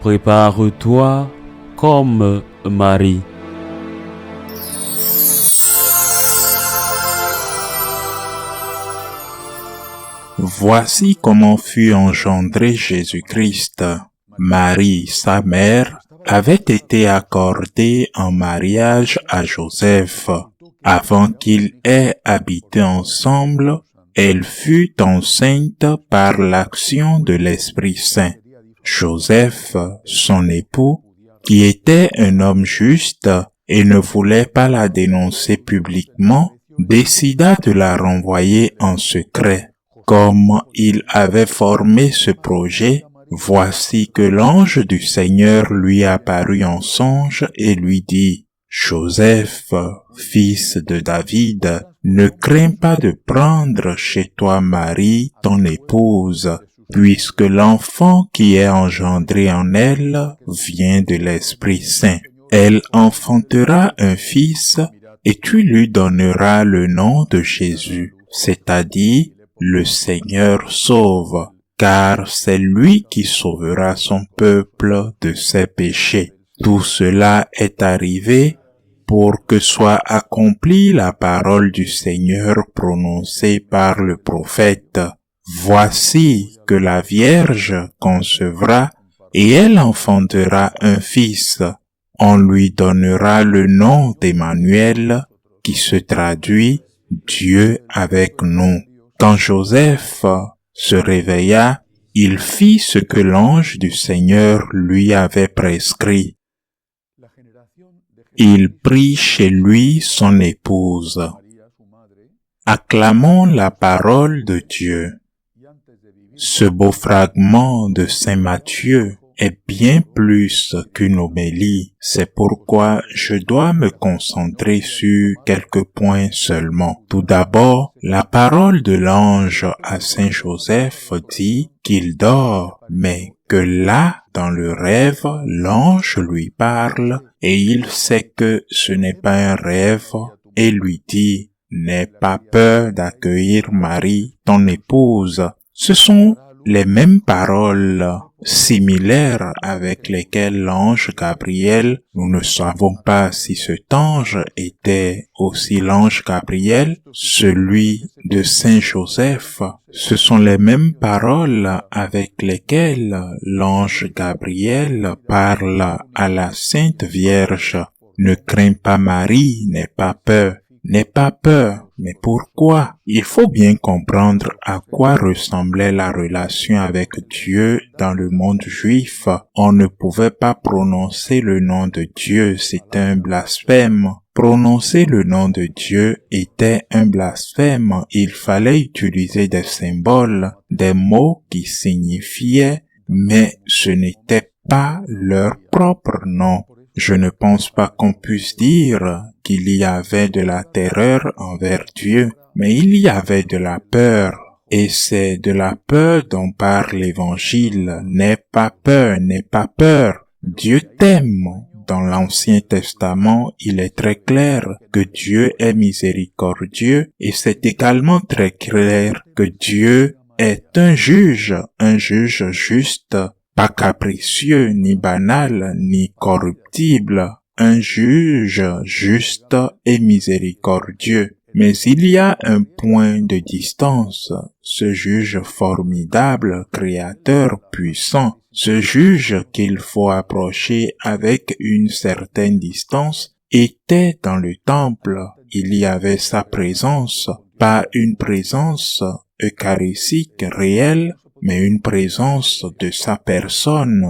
prépare-toi comme Marie. Voici comment fut engendré Jésus-Christ. Marie, sa mère, avait été accordée en mariage à Joseph. Avant qu'ils aient habité ensemble, elle fut enceinte par l'action de l'Esprit Saint. Joseph, son époux, qui était un homme juste et ne voulait pas la dénoncer publiquement, décida de la renvoyer en secret. Comme il avait formé ce projet, voici que l'ange du Seigneur lui apparut en songe et lui dit: « Joseph, fils de David, ne crains pas de prendre chez toi Marie, ton épouse, puisque l'enfant qui est engendré en elle vient de l'Esprit Saint. Elle enfantera un fils et tu lui donneras le nom de Jésus, c'est-à-dire le Seigneur sauve, car c'est lui qui sauvera son peuple de ses péchés. Tout cela est arrivé pour que soit accomplie la parole du Seigneur prononcée par le prophète. Voici que la Vierge concevra et elle enfantera un fils. On lui donnera le nom d'Emmanuel, qui se traduit Dieu avec nous. Quand Joseph se réveilla, il fit ce que l'ange du Seigneur lui avait prescrit. Il prit chez lui son épouse. Acclamons la parole de Dieu. Ce beau fragment de Saint Matthieu est bien plus qu'une homélie. C'est pourquoi je dois me concentrer sur quelques points seulement. Tout d'abord, la parole de l'ange à Saint Joseph dit qu'il dort, mais que là, dans le rêve, l'ange lui parle et il sait que ce n'est pas un rêve et lui dit: « N'aie pas peur d'accueillir Marie, ton épouse. » Ce sont les mêmes paroles similaires avec lesquelles l'ange Gabriel, nous ne savons pas si cet ange était aussi l'ange Gabriel, celui de Saint Joseph. Ce sont les mêmes paroles avec lesquelles l'ange Gabriel parle à la Sainte Vierge. Ne crains pas Marie, n'aie pas peur. N'aie pas peur, mais pourquoi? Il faut bien comprendre à quoi ressemblait la relation avec Dieu dans le monde juif. On ne pouvait pas prononcer le nom de Dieu, c'était un blasphème. Prononcer le nom de Dieu était un blasphème. Il fallait utiliser des symboles, des mots qui signifiaient, mais ce n'était pas leur propre nom. Je ne pense pas qu'on puisse dire qu'il y avait de la terreur envers Dieu, mais il y avait de la peur. Et c'est de la peur dont parle l'Évangile. N'aie pas peur, n'aie pas peur. Dieu t'aime. Dans l'Ancien Testament, il est très clair que Dieu est miséricordieux et c'est également très clair que Dieu est un juge juste. Pas capricieux, ni banal, ni corruptible, un juge juste et miséricordieux. Mais il y a un point de distance. Ce juge formidable, créateur, puissant, ce juge qu'il faut approcher avec une certaine distance, était dans le temple. Il y avait sa présence, pas une présence eucharistique réelle, mais une présence de sa personne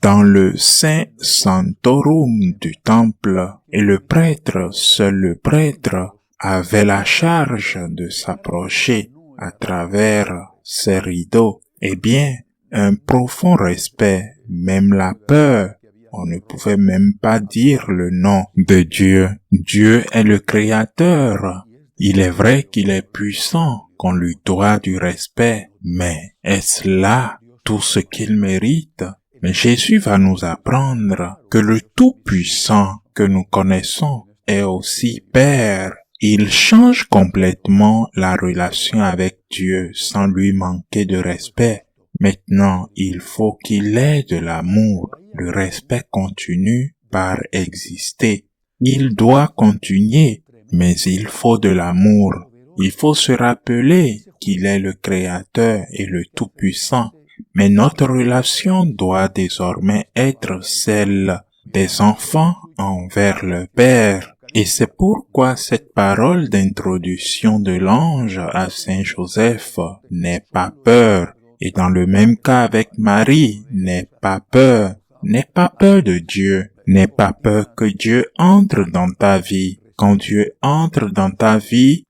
dans le Saint Sanctorum du temple. Et le prêtre, seul le prêtre, avait la charge de s'approcher à travers ces rideaux. Eh bien, un profond respect, même la peur. On ne pouvait même pas dire le nom de Dieu. Dieu est le Créateur. Il est vrai qu'il est puissant, qu'on lui doit du respect, mais est-ce là tout ce qu'il mérite? Mais Jésus va nous apprendre que le Tout-Puissant que nous connaissons est aussi Père. Il change complètement la relation avec Dieu sans lui manquer de respect. Maintenant, il faut qu'il ait de l'amour. Le respect continue par exister. Il doit continuer, mais il faut de l'amour. Il faut se rappeler qu'il est le Créateur et le Tout-Puissant. Mais notre relation doit désormais être celle des enfants envers le Père. Et c'est pourquoi cette parole d'introduction de l'ange à Saint Joseph n'est pas peur. Et dans le même cas avec Marie, n'aie pas peur. N'aie pas peur de Dieu. N'aie pas peur que Dieu entre dans ta vie. Quand Dieu entre dans ta vie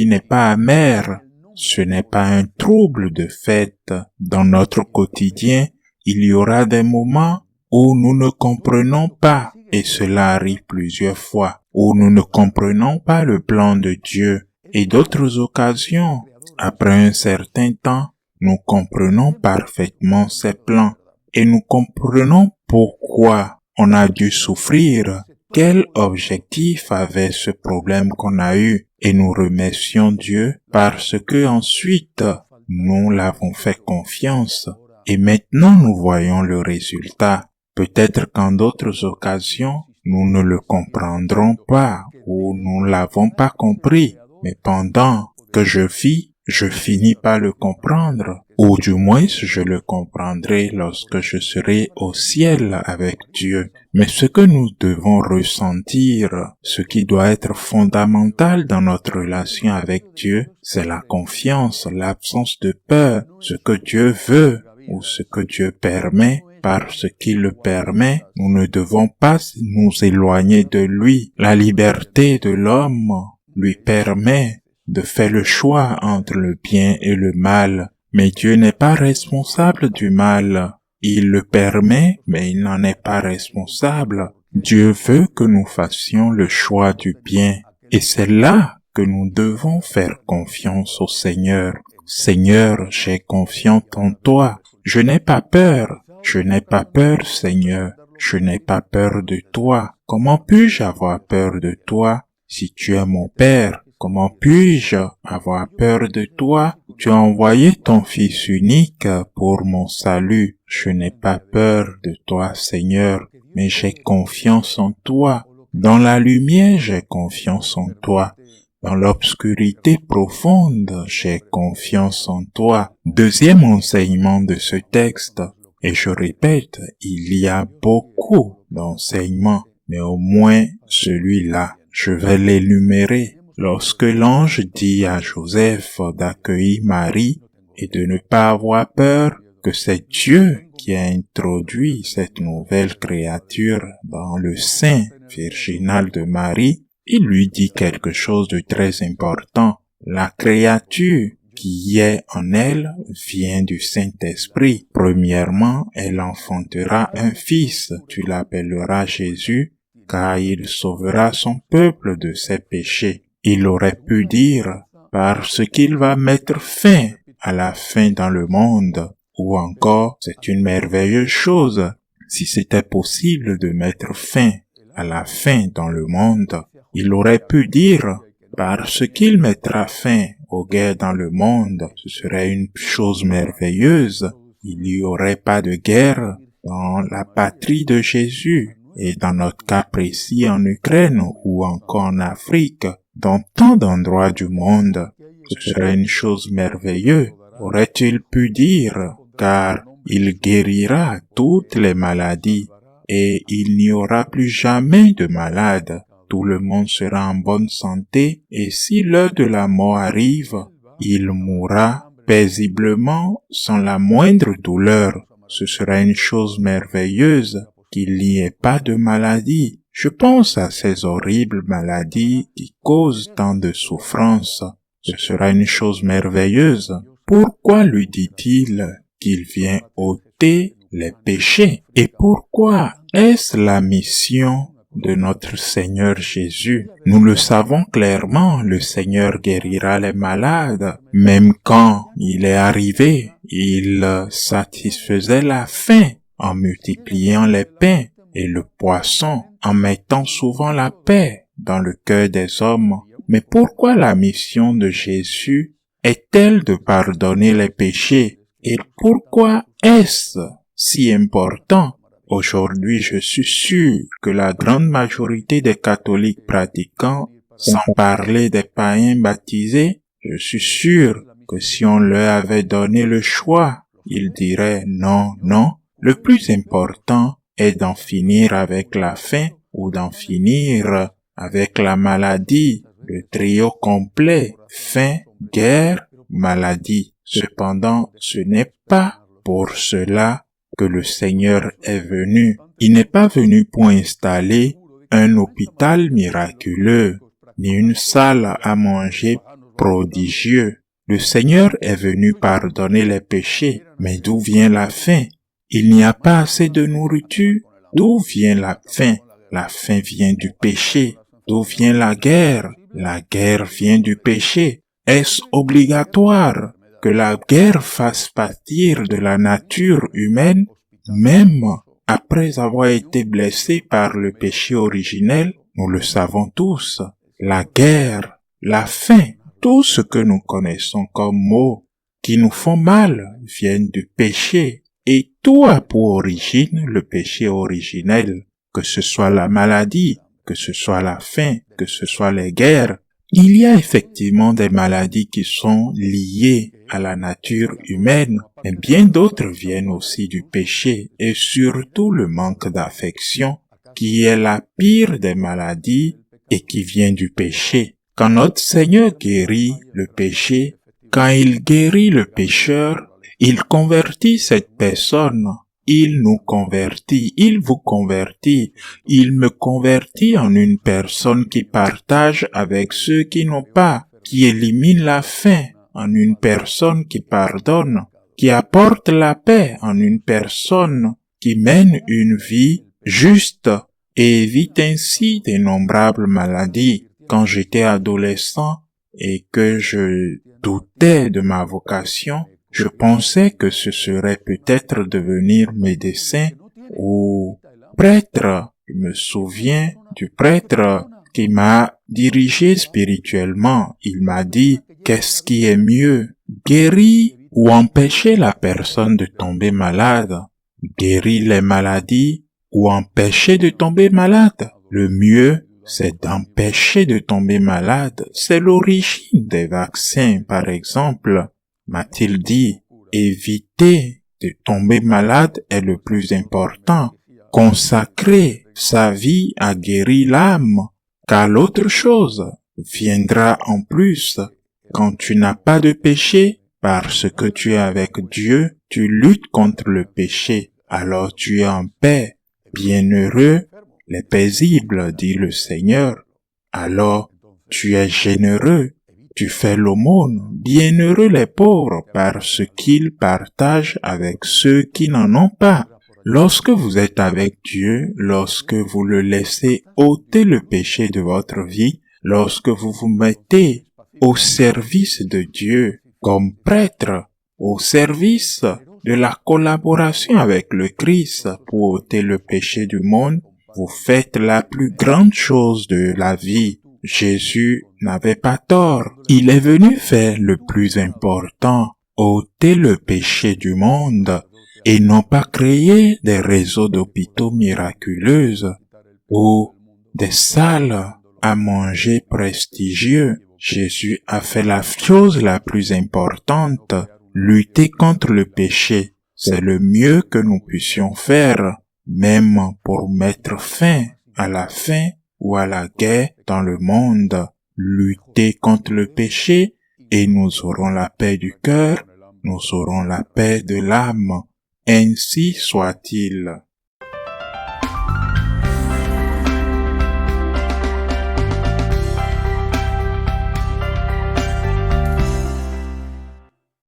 n'est pas amère. Ce n'est pas un trouble de fête. Dans notre quotidien, il y aura des moments où nous ne comprenons pas, et cela arrive plusieurs fois, où nous ne comprenons pas le plan de Dieu, et d'autres occasions, après un certain temps, nous comprenons parfaitement ses plans, et nous comprenons pourquoi on a dû souffrir, quel objectif avait ce problème qu'on a eu, et nous remercions Dieu parce que ensuite, nous l'avons fait confiance, et maintenant nous voyons le résultat. Peut-être qu'en d'autres occasions, nous ne le comprendrons pas ou nous ne l'avons pas compris, mais pendant que je vis, je finis par le comprendre, ou du moins je le comprendrai lorsque je serai au ciel avec Dieu. Mais ce que nous devons ressentir, ce qui doit être fondamental dans notre relation avec Dieu, c'est la confiance, l'absence de peur, ce que Dieu veut ou ce que Dieu permet. Parce qu'il le permet, nous ne devons pas nous éloigner de lui. La liberté de l'homme lui permet de faire le choix entre le bien et le mal. Mais Dieu n'est pas responsable du mal. Il le permet, mais il n'en est pas responsable. Dieu veut que nous fassions le choix du bien. Et c'est là que nous devons faire confiance au Seigneur. Seigneur, j'ai confiance en toi. Je n'ai pas peur. Je n'ai pas peur, Seigneur. Je n'ai pas peur de toi. Comment puis-je avoir peur de toi si tu es mon Père? Comment puis-je avoir peur de toi? Tu as envoyé ton Fils unique pour mon salut. Je n'ai pas peur de toi, Seigneur, mais j'ai confiance en toi. Dans la lumière, j'ai confiance en toi. Dans l'obscurité profonde, j'ai confiance en toi. Deuxième enseignement de ce texte. Et je répète, il y a beaucoup d'enseignements, mais au moins celui-là, je vais l'énumérer. Lorsque l'ange dit à Joseph d'accueillir Marie et de ne pas avoir peur, que c'est Dieu qui a introduit cette nouvelle créature dans le sein virginal de Marie, il lui dit quelque chose de très important. La créature qui est en elle vient du Saint-Esprit. Premièrement, elle enfantera un fils. Tu l'appelleras Jésus, car il sauvera son peuple de ses péchés. Il aurait pu dire, parce qu'il va mettre fin à la faim dans le monde. Ou encore, c'est une merveilleuse chose. Si c'était possible de mettre fin à la faim dans le monde, il aurait pu dire, parce qu'il mettra fin aux guerres dans le monde, ce serait une chose merveilleuse. Il n'y aurait pas de guerre dans la patrie de Jésus. Et dans notre cas précis en Ukraine ou encore en Afrique, dans tant d'endroits du monde, ce serait une chose merveilleuse. Aurait-il pu dire, car il guérira toutes les maladies et il n'y aura plus jamais de malades. Tout le monde sera en bonne santé et si l'heure de la mort arrive, il mourra paisiblement sans la moindre douleur. Ce sera une chose merveilleuse qu'il n'y ait pas de maladie. Je pense à ces horribles maladies qui causent tant de souffrance. Ce sera une chose merveilleuse. Pourquoi lui dit-il qu'il vient ôter les péchés? Et pourquoi est-ce la mission de notre Seigneur Jésus? Nous le savons clairement, le Seigneur guérira les malades. Même quand il est arrivé, il satisfaisait la faim en multipliant les pains et le poisson, en mettant souvent la paix dans le cœur des hommes. Mais pourquoi la mission de Jésus est-elle de pardonner les péchés? Et pourquoi est-ce si important? Aujourd'hui, je suis sûr que la grande majorité des catholiques pratiquants, sans parler des païens baptisés, je suis sûr que si on leur avait donné le choix, ils diraient non, non. Le plus important est d'en finir avec la faim ou d'en finir avec la maladie, le trio complet, faim, guerre, maladie. Cependant, ce n'est pas pour cela que le Seigneur est venu. Il n'est pas venu pour installer un hôpital miraculeux, ni une salle à manger prodigieux. Le Seigneur est venu pardonner les péchés. Mais d'où vient la faim? Il n'y a pas assez de nourriture. D'où vient la faim? La faim vient du péché. D'où vient la guerre? La guerre vient du péché. Est-ce obligatoire que la guerre fasse partir de la nature humaine, même après avoir été blessé par le péché originel? Nous le savons tous. La guerre, la faim, tout ce que nous connaissons comme mots qui nous font mal viennent du péché. Et tout a pour origine le péché originel, que ce soit la maladie, que ce soit la faim, que ce soit les guerres. Il y a effectivement des maladies qui sont liées à la nature humaine, mais bien d'autres viennent aussi du péché et surtout le manque d'affection, qui est la pire des maladies et qui vient du péché. Quand notre Seigneur guérit le péché, quand il guérit le pécheur, il convertit cette personne. Il nous convertit, il vous convertit, il me convertit en une personne qui partage avec ceux qui n'ont pas, qui élimine la faim en une personne qui pardonne, qui apporte la paix en une personne qui mène une vie juste et évite ainsi d'innombrables maladies. Quand j'étais adolescent et que je doutais de ma vocation, je pensais que ce serait peut-être devenir médecin ou prêtre. Je me souviens du prêtre qui m'a dirigé spirituellement. Il m'a dit, qu'est-ce qui est mieux? Guérir ou empêcher la personne de tomber malade? Guérir les maladies ou empêcher de tomber malade? Le mieux, c'est d'empêcher de tomber malade. C'est l'origine des vaccins, par exemple. M'a-t-il dit, éviter de tomber malade est le plus important. Consacrer sa vie à guérir l'âme, car l'autre chose viendra en plus. Quand tu n'as pas de péché, parce que tu es avec Dieu, tu luttes contre le péché, alors tu es en paix. Bienheureux les paisibles, dit le Seigneur. Alors tu es généreux. Tu fais l'aumône, bienheureux les pauvres parce qu'ils partagent avec ceux qui n'en ont pas. Lorsque vous êtes avec Dieu, lorsque vous le laissez ôter le péché de votre vie, lorsque vous vous mettez au service de Dieu comme prêtre, au service de la collaboration avec le Christ pour ôter le péché du monde, vous faites la plus grande chose de la vie. Jésus n'avait pas tort. Il est venu faire le plus important, ôter le péché du monde et non pas créer des réseaux d'hôpitaux miraculeux ou des salles à manger prestigieux. Jésus a fait la chose la plus importante, lutter contre le péché. C'est le mieux que nous puissions faire, même pour mettre fin à la faim ou à la guerre dans le monde, lutter contre le péché et nous aurons la paix du cœur, nous aurons la paix de l'âme. Ainsi soit-il.